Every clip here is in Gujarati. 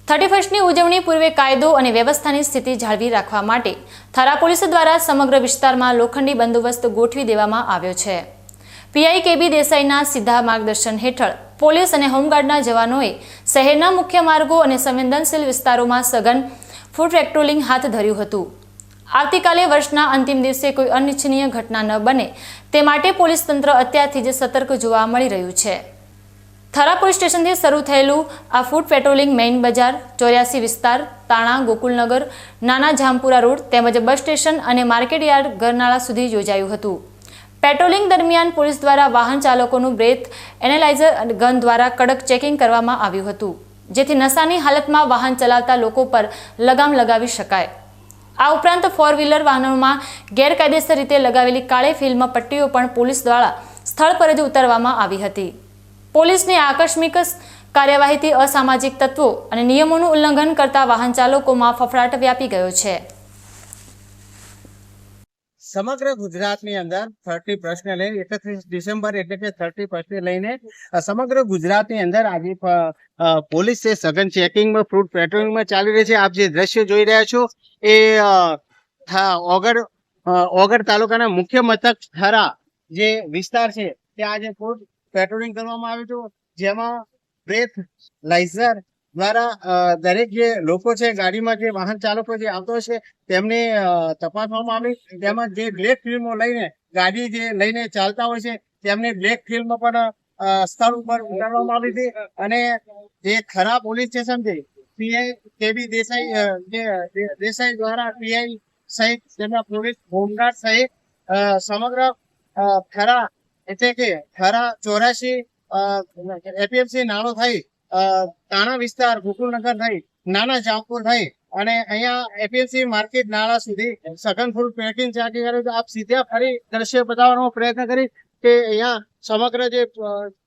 31મી ઉજવણી પૂર્વે કાયદો અને વ્યવસ્થાની સ્થિતિ જાળવી રાખવા માટે થરા પોલીસ દ્વારા સમગ્ર વિસ્તારમાં લોખંડી બંદોબસ્ત ગોઠવી દેવામાં આવ્યો છે। પીઆઈ કેબી દેસાઈના સીધા માર્ગદર્શન હેઠળ પોલીસ અને હોમગાર્ડના જવાનોએ શહેરના મુખ્ય માર્ગો અને સંવેદનશીલ વિસ્તારોમાં સઘન ફૂટ પેટ્રોલિંગ હાથ ધર્યું હતું। આવતીકાલે વર્ષના અંતિમ દિવસે કોઈ અનિચ્છનીય ઘટના ન બને તે માટે પોલીસ તંત્ર અત્યારથી જ સતર્ક જોવા મળી રહ્યું છે। થરા પોલીસ સ્ટેશનથી શરૂ થયેલું આ ફૂટ પેટ્રોલિંગ મેઇન બજાર, 84 વિસ્તાર, તાણા, ગોકુલનગર, નાના જામપુરા રોડ તેમજ બસ સ્ટેશન અને માર્કેટ યાર્ડ ગરનાળા સુધી યોજાયું હતું। પેટ્રોલિંગ દરમિયાન પોલીસ દ્વારા વાહન ચાલકોનું બ્રેથ એનાલાઇઝર ગન દ્વારા કડક ચેકિંગ કરવામાં આવ્યું હતું, જેથી નશાની હાલતમાં વાહન ચલાવતા લોકો પર લગામ લગાવી શકાય। આ ઉપરાંત 4 વ્હીલર વાહનોમાં ગેરકાયદેસર રીતે લગાવેલી કાળી ફિલ્મ પટ્ટીઓ પણ પોલીસ દ્વારા સ્થળ પર જ ઉતારવામાં આવી હતી। પોલીસની આકસ્મિક કાર્યવાહીથી અસામાજિક તત્વો અને નિયમોનું ઉલ્લંઘન કરતા વાહન ચાલકોમાં ફફડાટ વ્યાપી ગયો છે। સમગ્ર ગુજરાતની અંદર 31 ને લઈને 31 ડિસેમ્બર એટલે કે 31 ને લઈને સમગ્ર ગુજરાતની અંદર આજે પોલીસ છે સઘન ચેકિંગમાં ફ્રૂટ પેટ્રોલિંગમાં ચાલી રહી છે। આપ જે દ્રશ્યો જોઈ રહ્યા છો એ ઓગળ તાલુકાના મુખ્ય મથક થરા જે વિસ્તાર છે ત્યાં આજે ફ્રૂટ પેટ્રોલિંગ કરવામાં આવ્યું હતું, જેમાં બ્રેથ લાઇઝર દ્વારા દરેક જે લોકો છે ગાડીમાં જે વાહન ચાલકો જે આવતો છે તેમને તપાસવામાં આવી। તેમાં જે બ્લેક ફિલ્મો લઈને ગાડી જે લઈને ચાલતા હોય છે તેમને બ્લેક ફિલ્મ પણ સ્થળ ઉપર ઉતારવામાં આવી હતી। અને જે થરા પોલીસ સ્ટેશન છે પીઆઈ કેબી દેસાઈ દ્વારા પીઆઈ સહિત તેમના પોલીસ હોમગાર્ડ સહિત સમગ્ર થરા એટલે કે થરા 84 એપીએમસી નાનો થઈ, તાણા વિસ્તાર, ગોકુલનગર થઈ, નાના જામપુર થઈ અને અહીંયા એપીએમસી માર્કેટ નાળા સુધી સઘન ફૂટ પેકિંગ ચાલી રહ્યું છે। આપ સીધા ફરી દ્રશ્ય બતાવવાનો પ્રયત્ન કરી કે અહીંયા સમગ્ર જે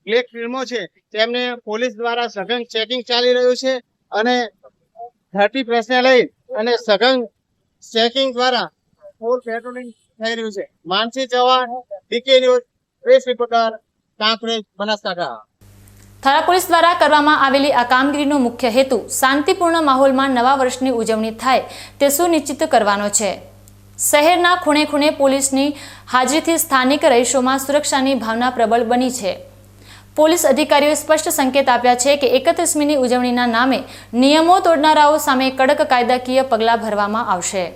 બ્લેક ફિલ્મો છે તેમને પોલીસ દ્વારા સઘન ચેકિંગ ચાલી રહ્યું છે અને 31 ને લઈ અને સઘન ચેકિંગ દ્વારા ફૂટ પેટ્રોલિંગ થઈ રહ્યું છે। Mansi Chauhan, DK news, press reporter, Kankrej, Banaskantha. Thara police દ્વારા કરવામાં આવેલી આ કામગીરીનો મુખ્ય હેતુ શાંતિપૂર્ણ માહોલમાં નવા વર્ષની ઉજવણી થાય તે સુનિશ્ચિત કરવાનો છે। શહેરના ખૂણે ખૂણે પોલીસની હાજરીથી સ્થાનિક રહીશોમાં સુરક્ષાની ભાવના પ્રબળ બની છે। પોલીસ અધિકારીઓએ સ્પષ્ટ સંકેત આપ્યા છે કે 31મીની ઉજવણીના નામે નિયમો તોડનારાઓ સામે કડક કાયદાકીય પગલાં ભરવામાં આવશે।